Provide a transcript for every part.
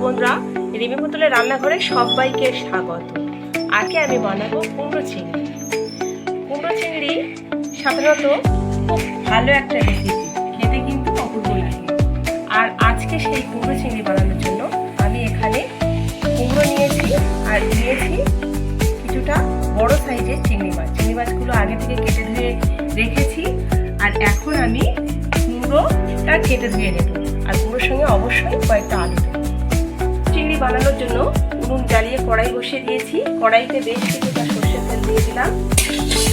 বন্ধুরা, রিমি পুতুলের রান্নাঘরে সবাইকে স্বাগত। আজকে আমি বানাবো কুমড়ো চিংড়ি। কুমড়ো চিংড়ি সাধারণত খুব ভালো একটা রেসিপি, খেতে কিন্তু অপূর্ব লাগে। আর আজকে সেই কুমড়ো চিংড়ি বানানোর জন্য আমি এখানে কুমড়ো নিয়েছি আর নিয়েছি কিছুটা বড় সাইজের চিংড়ি মাছ। চিংড়ি মাছগুলো আগে থেকে কেটে ধুয়ে রেখেছি। আর এখন আমি কুমড়োটা কেটে ধুয়ে নেব। আর কুমড়োর সঙ্গে অবশ্যই কয়েকটা আলু দেব। চিংড়ি বানানোর জন্য উনুন জ্বালিয়ে কড়াই বসিয়ে দিয়েছি। কড়াইতে বেশ কিছুটা সর্ষের তেল দিয়ে দিলাম।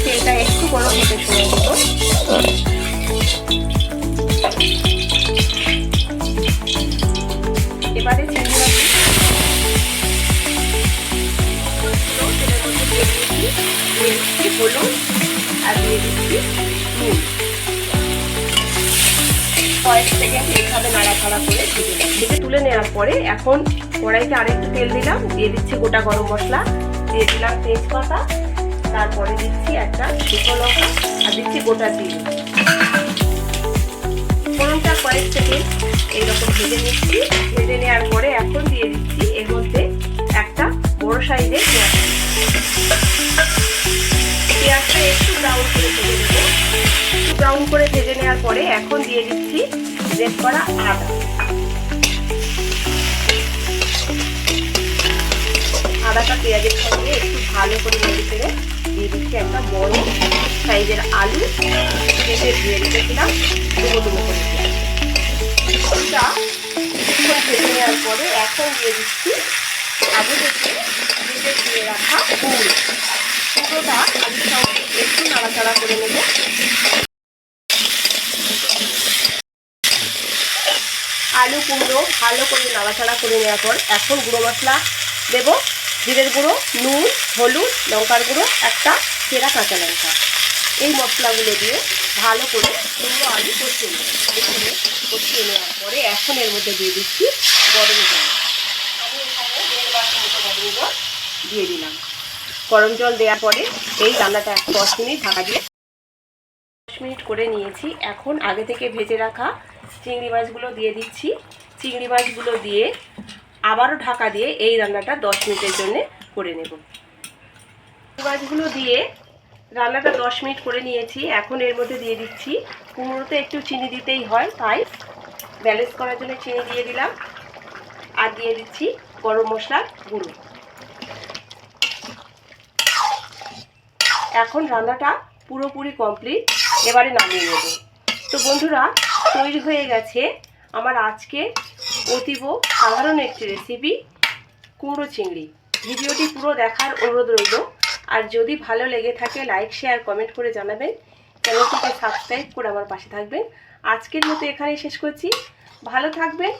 তেলটা একটু গরম হতে সময় মতো এবারে চিংড়ি মাছ দিয়ে দিচ্ছি হলুদ আর দিয়ে দিচ্ছি নুন। কয়েক সেকেন্ড এইভাবে নাড়াচাড়া করে ভেজে তুলে নেওয়ার পরে এখন কড়াইতে আরেকটু তেল দিলাম, দিয়ে দিচ্ছি গোটা গরম মশলা, দিয়ে দিলাম তেজপাতা, তারপরে দিচ্ছি একটা শুকনো লঙ্কা আর দিচ্ছি গোটা জিরে। ফোড়নটা কয়েক সেকেন্ড এইরকম ভেজে নিচ্ছি। ভেজে নেওয়ার পরে এখন দিয়ে দিচ্ছি এর মধ্যে একটা বড় সাইজের পেঁয়াজ। পেঁয়াজটা একটু ব্রাউন করে ভেজে নেব। একটু ব্রাউন করে ভেজে নেওয়ার পরে এখন দিয়ে দিচ্ছি গ্রেট করা আদা। আদাটা পেঁয়াজের সঙ্গে একটু ভালো করে নেড়ে চেড়ে দিয়ে দিচ্ছি একটা বড় সাইজের আলু কেটে ধুয়ে রেখেছিলাম ডুবো ডুবো করে। আলুটা কিছুক্ষণ ভেজে নেওয়ার পরে এখন দিয়ে দিচ্ছি আগে থেকে ভেজে ধুয়ে রাখা কুমড়ো। কুমড়োটা আলুর সঙ্গে একটু নাড়াচাড়া করে নেব। আলু কুমড়ো ভালো করে নাড়াচাড়া করে নেওয়ার পর এখন গুঁড়ো মশলা দেব। জিরের গুঁড়ো, নুন, হলুদ, লঙ্কার গুঁড়ো, একটা চেরা কাঁচা লঙ্কা। এই মশলাগুলো দিয়ে ভালো করে কুমড়ো আলু কষিয়ে নেব। কষিয়ে নেওয়ার পরে এখন এর মধ্যে দিয়ে দিচ্ছি গরম জল। আমি এখানে 1.5 বাটি মতো গরম জল দিয়ে দিলাম। গরম জল দেওয়ার পরে এই রান্নাটা 10 মিনিট ঢাকা দিয়ে 10 মিনিট করে নিয়েছি। এখন আগে থেকে ভেজে রাখা চিংড়ি মাছগুলো দিয়ে দিচ্ছি। চিংড়ি মাছগুলো দিয়ে আবারও ঢাকা দিয়ে এই রান্নাটা 10 মিনিটের জন্য করে নেব। চিংড়ি মাছগুলো দিয়ে রান্নাটা 10 মিনিট করে নিয়েছি। এখন এর মধ্যে দিয়ে দিচ্ছি, কুমড়োতে একটু চিনি দিতেই হয়, তাই ব্যালেন্স করার জন্য চিনি দিয়ে দিলাম। আর দিয়ে দিচ্ছি গরম মশলার গুঁড়ো। এখন রান্নাটা পুরোপুরি কমপ্লিট। এবারে নামিয়ে নেব। তো বন্ধুরা, তৈরি হয়ে গেছে আমার আজকে অতীব সাধারণ একটি রেসিপি কুমড়ো চিংড়ি। ভিডিওটি পুরো দেখার অনুরোধ রইল। আর যদি ভালো লেগে থাকে লাইক, শেয়ার, কমেন্ট করে জানাবেন। চ্যানেলটিকে সাবস্ক্রাইব করে আমার পাশে থাকবেন। আজকের মতো এখানেই শেষ করছি। ভালো থাকবেন।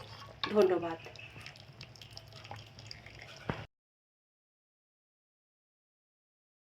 ধন্যবাদ।